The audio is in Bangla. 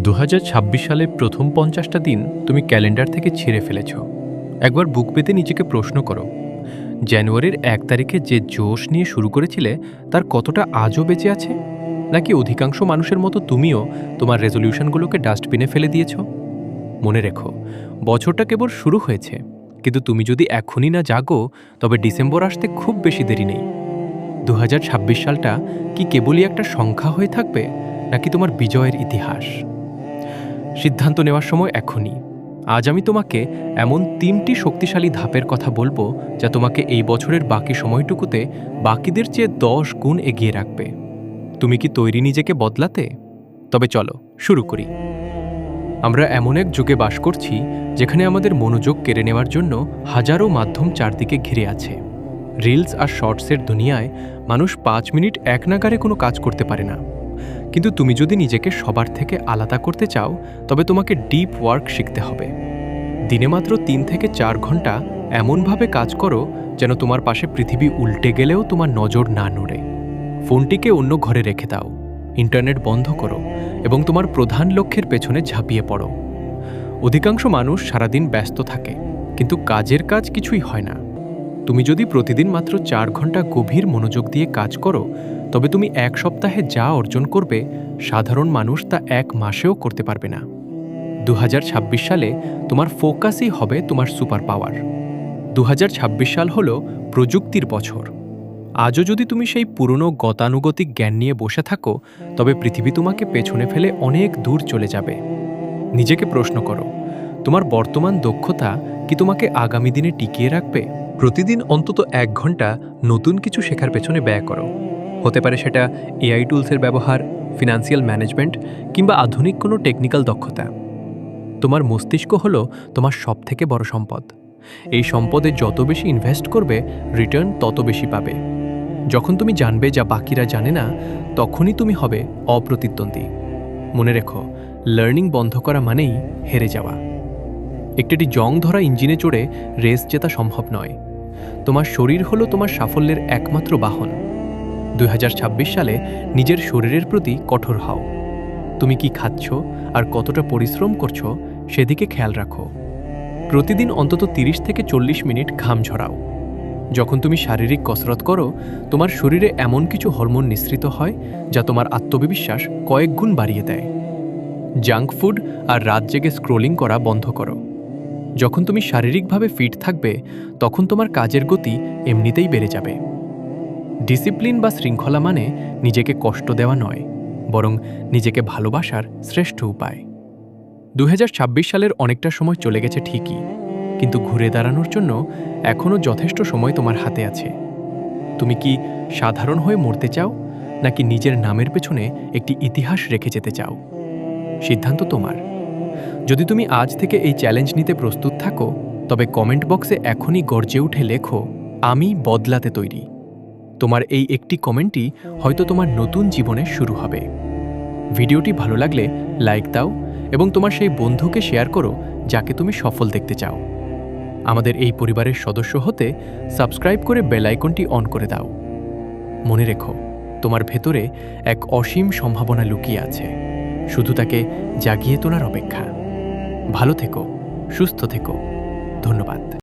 2026 সালে প্রথম 50টা দিন তুমি ক্যালেন্ডার থেকে ছিঁড়ে ফেলেছ। একবার বুক পেতে নিজেকে প্রশ্ন করো, জানুয়ারির 1 তারিখে যে জোশ নিয়ে শুরু করেছিলে তার কতটা আজও বেঁচে আছে? নাকি অধিকাংশ মানুষের মতো তুমিও তোমার রেজলিউশনগুলোকে ডাস্টবিনে ফেলে দিয়েছ? মনে রেখো, বছরটা কেবল শুরু হয়েছে, কিন্তু তুমি যদি এখনই না জাগো তবে ডিসেম্বর আসতে খুব বেশি দেরি নেই। 2026 সালটা কি কেবলই একটা সংখ্যা হয়ে থাকবে, নাকি তোমার বিজয়ের ইতিহাস? সিদ্ধান্ত নেওয়ার সময় এখনই। আজ আমি তোমাকে এমন 3টি শক্তিশালী ধাপের কথা বলবো যা তোমাকে এই বছরের বাকি সময়টুকুতে বাকিদের চেয়ে 10 গুণ এগিয়ে রাখবে। তুমি কি তৈরি নিজেকে বদলাতে? তবে চলো শুরু করি। আমরা এমন এক যুগে বাস করছি যেখানে আমাদের মনোযোগ কেড়ে নেওয়ার জন্য হাজারো মাধ্যম চারদিকে ঘিরে আছে। রিলস আর শর্টসের দুনিয়ায় মানুষ 5 মিনিট এক নাগারে কোনো কাজ করতে পারে না। কিন্তু তুমি যদি নিজেকে সবার থেকে আলাদা করতে চাও তবে তোমাকে ডিপ ওয়ার্ক শিখতে হবে। দিনে মাত্র 3 থেকে 4 ঘন্টা এমনভাবে কাজ করো যেন তোমার পাশে পৃথিবী উল্টে গেলেও তোমার নজর না নড়ে। ফোনটিকে অন্য ঘরে রেখে দাও, ইন্টারনেট বন্ধ করো এবং তোমার প্রধান লক্ষ্যের পেছনে ঝাঁপিয়ে পড়ো। অধিকাংশ মানুষ সারাদিন ব্যস্ত থাকে, কিন্তু কাজের কাজ কিছুই হয় না। তুমি যদি প্রতিদিন মাত্র 4 ঘন্টা গভীর মনোযোগ দিয়ে কাজ করো তবে তুমি 1 সপ্তাহে যা অর্জন করবে সাধারণ মানুষ তা 1 মাসেও করতে পারবে না। 2026 সালে তোমার ফোকাসই হবে তোমার সুপার পাওয়ার। 2026 সাল হলো প্রযুক্তির বছর। আজও যদি তুমি সেই পুরনো গতানুগতিক জ্ঞান নিয়ে বসে থাকো তবে পৃথিবী তোমাকে পেছনে ফেলে অনেক দূর চলে যাবে। নিজেকে প্রশ্ন করো, তোমার বর্তমান দক্ষতা কি তোমাকে আগামী দিনে টিকিয়ে রাখবে? প্রতিদিন অন্তত 1 ঘন্টা নতুন কিছু শেখার পেছনে ব্যয় করো। হতে পারে সেটা এআই টুলসের ব্যবহার, ফিনান্সিয়াল ম্যানেজমেন্ট কিংবা আধুনিক কোনো টেকনিক্যাল দক্ষতা। তোমার মস্তিষ্ক হলো তোমার সবথেকে বড় সম্পদ। এই সম্পদে যত বেশি ইনভেস্ট করবে রিটার্ন তত বেশি পাবে। যখন তুমি জানবে যা বাকিরা জানে না, তখনই তুমি হবে অপ্রতিদ্বন্দ্বী। মনে রেখো, লার্নিং বন্ধ করা মানেই হেরে যাওয়া। একটি জং ধরা ইঞ্জিনে চড়ে রেস জেতা সম্ভব নয়। তোমার শরীর হলো তোমার সাফল্যের একমাত্র বাহন। 2026 সালে নিজের শরীরের প্রতি কঠোর হও। তুমি কি খাচ্ছ আর কতটা পরিশ্রম করছো সেদিকে খেয়াল রাখো। প্রতিদিন অন্তত 30 থেকে 40 মিনিট ঘাম ঝরাও। যখন তুমি শারীরিক কসরত করো তোমার শরীরে এমন কিছু হরমোন নিঃসৃত হয় যা তোমার আত্মবিশ্বাস কয়েক গুণ বাড়িয়ে দেয়। জাঙ্ক ফুড আর রাত জেগে স্ক্রোলিং করা বন্ধ করো। যখন তুমি শারীরিকভাবে ফিট থাকবে তখন তোমার কাজের গতি এমনিতেই বেড়ে যাবে। ডিসিপ্লিন বা শৃঙ্খলা মানে নিজেকে কষ্ট দেওয়া নয়, বরং নিজেকে ভালোবাসার শ্রেষ্ঠ উপায়। 2026 সালের অনেকটা সময় চলে গেছে ঠিকই, কিন্তু ঘুরে দাঁড়ানোর জন্য এখনও যথেষ্ট সময় তোমার হাতে আছে। তুমি কি সাধারণ হয়ে মরতে চাও, নাকি নিজের নামের পেছনে একটি ইতিহাস রেখে যেতে চাও? সিদ্ধান্ত তোমার। যদি তুমি আজ থেকে এই চ্যালেঞ্জ নিতে প্রস্তুত থাকো তবে কমেন্ট বক্সে এখনই গর্জে উঠে লেখো, আমি বদলাতে তৈরি। তোমার এই একটি কমেন্টই হয়তো তোমার নতুন জীবনের শুরু হবে। ভিডিওটি ভালো লাগলে লাইক দাও এবং তোমার সেই বন্ধুকে শেয়ার করো যাকে তুমি সফল দেখতে চাও। আমাদের এই পরিবারের সদস্য হতে সাবস্ক্রাইব করে বেল আইকনটি অন করে দাও। মনে রেখো, তোমার ভেতরে এক অসীম সম্ভাবনা লুকিয়ে আছে, শুধু তাকে জাগিয়ে তোলার অপেক্ষা। ভালো থেকো, সুস্থ থেকো। ধন্যবাদ।